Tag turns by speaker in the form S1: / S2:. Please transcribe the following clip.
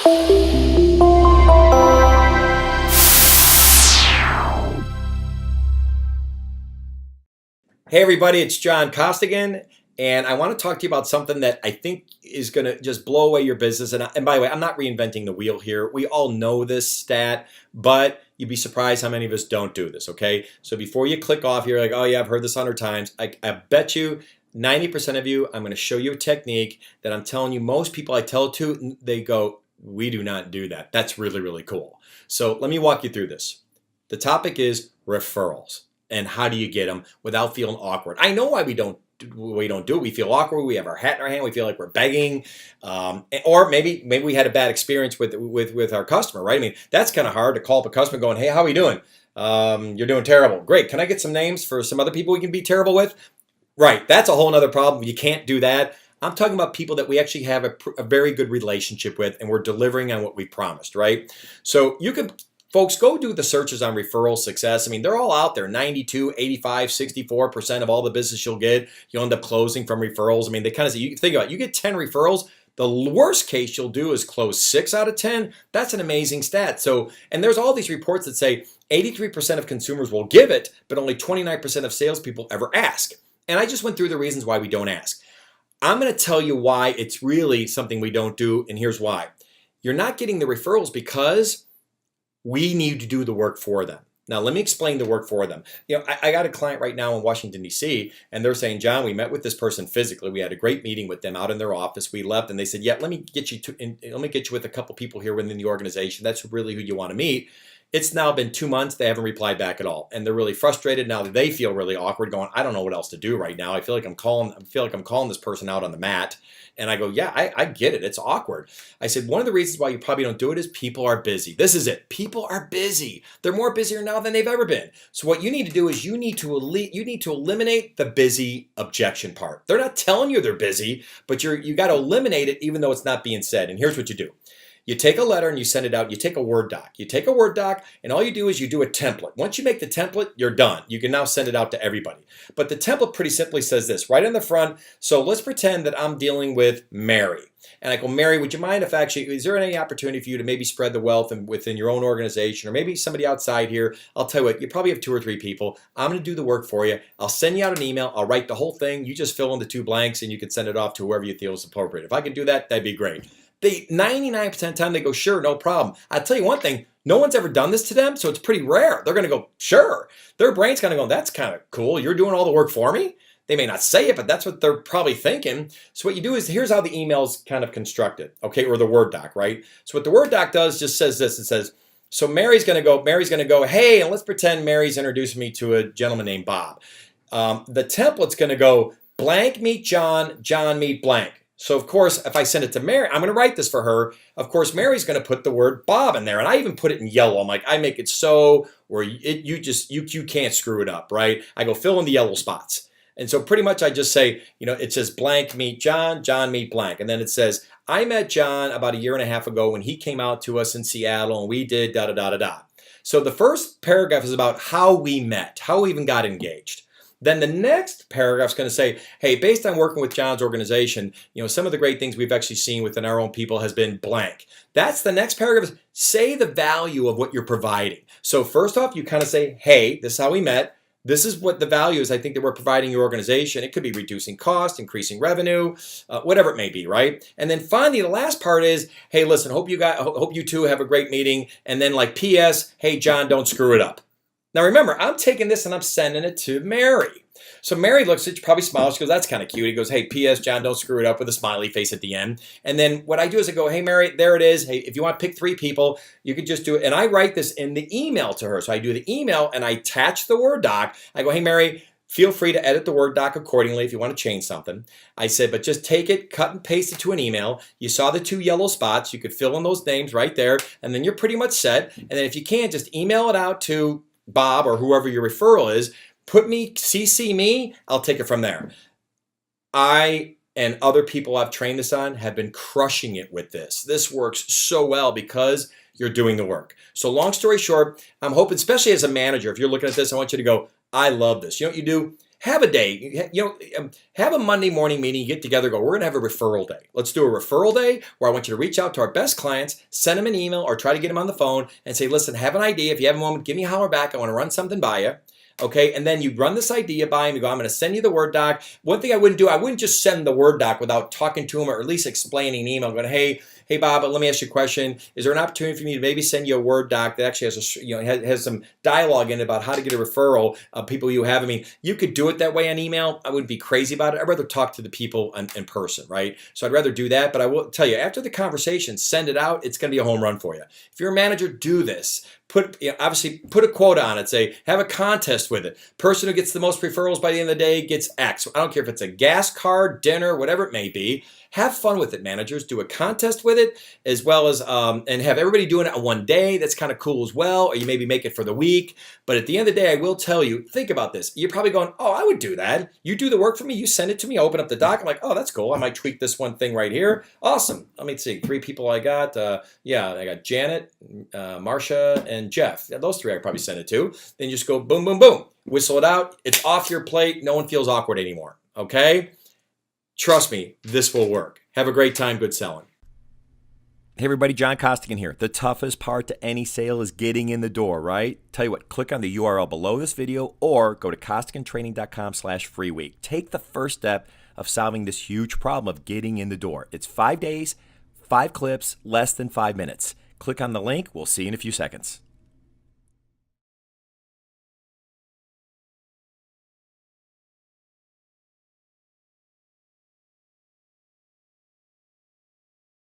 S1: Hey everybody, it's John Costigan, and I want to talk to you about something that I think is going to just blow away your business. And by the way, I'm not reinventing the wheel here. We all know this stat, but you'd be surprised how many of us don't do this, okay? So before you click off, you're like, oh yeah, I've heard this 100 times. I bet you 90% of you, I'm going to show you a technique that I'm telling you most people I tell it to, they go, we do not do that. That's really, really cool. So let me walk you through this. The topic is referrals. And how do you get them without feeling awkward? I know why we don't do it. We feel awkward. We have our hat in our hand. We feel like we're begging, or maybe we had a bad experience with our customer, right? I mean, that's kind of hard to call up a customer going, "Hey, how are we doing? You're doing terrible. Great. Can I get some names for some other people we can be terrible with?" Right. That's a whole other problem. You can't do that. I'm talking about people that we actually have a very good relationship with, and we're delivering on what we promised, right? So you could. Folks, go do the searches on referral success. I mean, they're all out there. 92, 85, 64% of all the business you'll get, you'll end up closing from referrals. I mean, they kind of say, you think about it, you get 10 referrals, the worst case you'll do is close 6 out of 10. That's an amazing stat. So, and there's all these reports that say 83% of consumers will give it, but only 29% of salespeople ever ask. And I just went through the reasons why we don't ask. I'm going to tell you why it's really something we don't do, and here's why. You're not getting the referrals because we need to do the work for them. Now, let me explain the work for them. You know, I got a client right now in Washington, D.C., and they're saying, John, we met with this person physically. We had a great meeting with them out in their office. We left, and they said, yeah, let me get you with a couple people here within the organization. That's really who you want to meet. It's now been 2 months. They haven't replied back at all, and they're really frustrated now. That they feel really awkward, going, I don't know what else to do right now. I feel like I'm calling this person out on the mat. And I go, yeah, I get it. It's awkward. I said, one of the reasons why you probably don't do it is people are busy. This is it. People are busy. They're more busier now than they've ever been. So what you need to do is you need to eliminate the busy objection part. They're not telling you they're busy, but you got to eliminate it even though it's not being said. And here's what you do. You take a letter and you send it out. You take a Word doc. You take a Word doc, and all you do is you do a template. Once you make the template, you're done. You can now send it out to everybody. But the template pretty simply says this, right in the front. So let's pretend that I'm dealing with Mary. And I go, Mary, would you mind if is there any opportunity for you to maybe spread the wealth within your own organization, or maybe somebody outside here? I'll tell you what, you probably have 2 or 3 people. I'm going to do the work for you. I'll send you out an email. I'll write the whole thing. You just fill in the 2 blanks, and you can send it off to whoever you feel is appropriate. If I can do that, that'd be great. 99% of the time they go, sure, no problem. I'll tell you one thing, no one's ever done this to them, so it's pretty rare. They're going to go, sure. Their brain's going to go, that's kind of cool. You're doing all the work for me? They may not say it, but that's what they're probably thinking. So what you do is, here's how the email's kind of constructed, okay, or the Word doc, right? So what the Word doc does just says this. It says, so Mary's going to go, hey, and let's pretend Mary's introducing me to a gentleman named Bob. The template's going to go, blank meet John, John meet blank. So, of course, if I send it to Mary, I'm going to write this for her. Of course, Mary's going to put the word Bob in there. And I even put it in yellow. I'm like, I make it so where you can't screw it up, right? I go fill in the yellow spots. And so pretty much I just say, it says blank meet John, John meet blank. And then it says, I met John about 1.5 years ago when he came out to us in Seattle and we did da-da-da-da-da. So the first paragraph is about how we met, how we even got engaged. Then the next paragraph is going to say, hey, based on working with John's organization, some of the great things we've actually seen within our own people has been blank. That's the next paragraph. Say the value of what you're providing. So first off, you kind of say, hey, this is how we met. This is what the value is I think that we're providing your organization. It could be reducing cost, increasing revenue, whatever it may be, right? And then finally, the last part is, hey, listen, hope you two have a great meeting. And then like P.S., hey, John, don't screw it up. Now remember, I'm taking this and I'm sending it to Mary. So Mary looks at it, she probably smiles, she goes, that's kind of cute. He goes, hey, P.S. John, don't screw it up, with a smiley face at the end. And then what I do is I go, hey, Mary, there it is. Hey, if you want to pick 3 people, you could just do it. And I write this in the email to her. So I do the email and I attach the Word doc. I go, hey, Mary, feel free to edit the Word doc accordingly if you want to change something. I said, but just take it, cut and paste it to an email. You saw the 2 yellow spots. You could fill in those names right there. And then you're pretty much set. And then if you can, just email it out to Bob or whoever your referral is, CC me, I'll take it from there. I and other people I've trained this on have been crushing it with this. This works so well because you're doing the work. So long story short, I'm hoping, especially as a manager, if you're looking at this, I want you to go, I love this. You know what you do? have a day, have a Monday morning meeting, get together, go, we're going to have a referral day. Let's do a referral day where I want you to reach out to our best clients, send them an email or try to get them on the phone and say, listen, have an idea. If you have a moment, give me a holler back. I want to run something by you. Okay, and then you run this idea by him. You go, I'm going to send you the Word doc. One thing I wouldn't do, I wouldn't just send the Word doc without talking to him or at least explaining an email. Going, hey Bob, let me ask you a question. Is there an opportunity for me to maybe send you a Word doc that actually has some dialogue in it about how to get a referral of people you have? I mean, you could do it that way on email. I wouldn't be crazy about it. I'd rather talk to the people in person, right? So I'd rather do that. But I will tell you, after the conversation, send it out. It's going to be a home run for you. If you're a manager, do this. Obviously put a quota on it. Say, have a contest with it. Person who gets the most referrals by the end of the day gets X. I don't care if it's a gas card, dinner, whatever it may be. Have fun with it, managers. Do a contest with it as well as, and have everybody doing it on one day. That's kind of cool as well. Or you maybe make it for the week. But at the end of the day, I will tell you, think about this. You're probably going, oh, I would do that. You do the work for me. You send it to me. I open up the doc. I'm like, oh, that's cool. I might tweak this one thing right here. Awesome. Let me see. 3 people I got. I got Janet, Marcia, and Jeff. Yeah, those 3 I probably send it to. Then you just go boom, boom, boom. Whistle it out. It's off your plate. No one feels awkward anymore. Okay? Trust me, this will work. Have a great time. Good selling. Hey everybody, John Costigan here. The toughest part to any sale is getting in the door, right? Tell you what, click on the URL below this video or go to costigantraining.com/free week. Take the first step of solving this huge problem of getting in the door. It's 5 days, 5 clips, less than 5 minutes. Click on the link. We'll see you in a few seconds.